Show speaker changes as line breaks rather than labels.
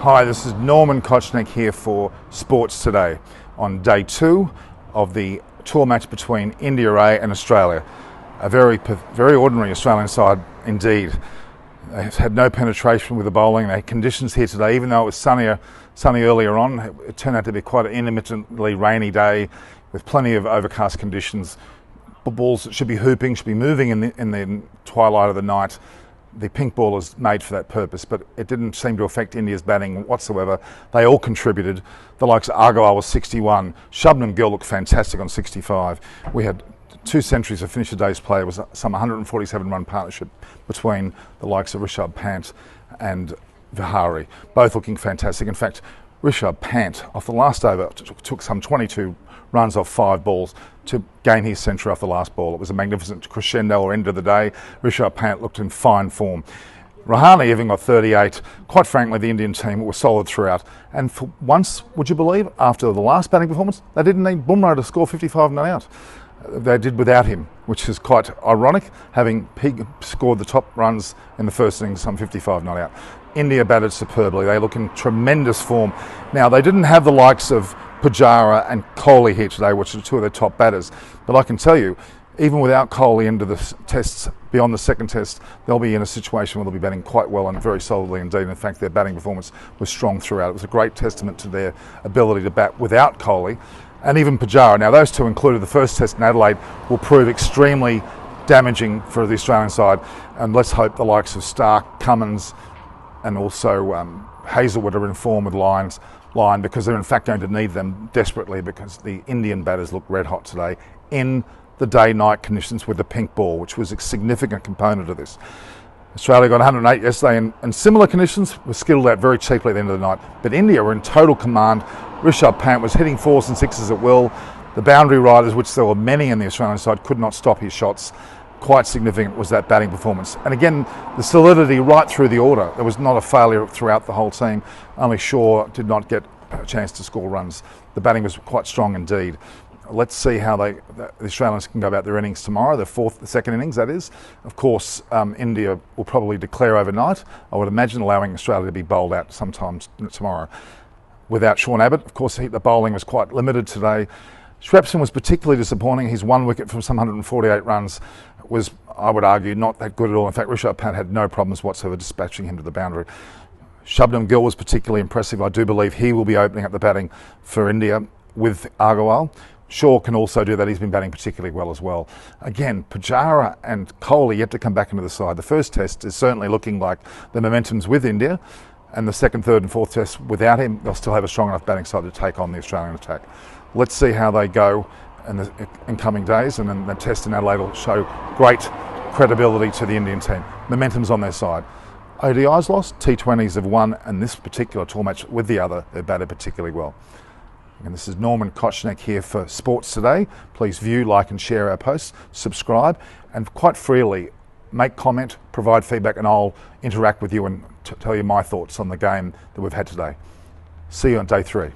Hi, this is Norman Kochnick here for Sports Today on day 2 of the tour match between India A and Australia. A very ordinary Australian side indeed. They had no penetration with the bowling. They had conditions here today, even though it was sunny earlier on. It turned out to be quite an intermittently rainy day with plenty of overcast conditions. Balls that should be hooping, should be moving in the twilight of the night. The pink ball is made for that purpose, but it didn't seem to affect India's batting whatsoever. They all contributed. The likes of Agarwal was 61. Shubman Gill looked fantastic on 65. We had 2 centuries to finish the day's play. It was some 147 run partnership between the likes of Rishabh Pant and Vihari, both looking fantastic. In fact, Rishabh Pant, off the last over, took some 22 runs off 5 balls to gain his century off the last ball. It was a magnificent crescendo or end of the day. Rishabh Pant looked in fine form. Rahane having got 38. Quite frankly, the Indian team was solid throughout. And for once, would you believe, after the last batting performance, they didn't need Bumrah to score 55 not out. They did without him, which is quite ironic, having scored the top runs in the first innings, some 55 not out. India batted superbly. They look in tremendous form. Now, they didn't have the likes of Pujara and Kohli here today, which are 2 of their top batters. But I can tell you, even without Kohli into the tests, beyond the second test, they'll be in a situation where they'll be batting quite well and very solidly indeed. In fact, their batting performance was strong throughout. It was a great testament to their ability to bat without Kohli and even Pujara. Now, those 2 included the first test in Adelaide will prove extremely damaging for the Australian side. And let's hope the likes of Stark, Cummins and also Hazelwood are in form with Lyon, because they're in fact going to need them desperately, because the Indian batters look red hot today in the day-night conditions with the pink ball, which was a significant component of this. Australia got 108 yesterday in similar conditions, was skittled out very cheaply at the end of the night. But India were in total command. Rishabh Pant was hitting 4s and 6s at will. The boundary riders, which there were many in the Australian side, could not stop his shots. Quite significant was that batting performance. And again, the solidity right through the order. There was not a failure throughout the whole team. Only Shaw did not get a chance to score runs. The batting was quite strong indeed. Let's see how the Australians can go about their innings tomorrow, the second innings, that is. Of course, India will probably declare overnight. I would imagine allowing Australia to be bowled out sometime tomorrow. Without Sean Abbott, of course, the bowling was quite limited today. Shrepson was particularly disappointing. His 1 wicket from some 148 runs was, I would argue, not that good at all. In fact, Rishabh Pant had no problems whatsoever dispatching him to the boundary. Shubman Gill was particularly impressive. I do believe he will be opening up the batting for India with Agarwal. Shaw can also do that. He's been batting particularly well as well. Again, Pujara and Kohli yet to come back into the side. The first test is certainly looking like the momentum's with India, and the second, third and fourth test without him, they'll still have a strong enough batting side to take on the Australian attack. Let's see how they go in coming days, and then the test in Adelaide will show great credibility to the Indian team. Momentum's on their side. ODIs lost, T20s have won, and this particular tour match with the other, they've batted particularly well. And this is Norman Kochnick here for Sports Today. Please view, like and share our posts, subscribe, and quite freely make comment, provide feedback, and I'll interact with you and tell you my thoughts on the game that we've had today. See you on day 3.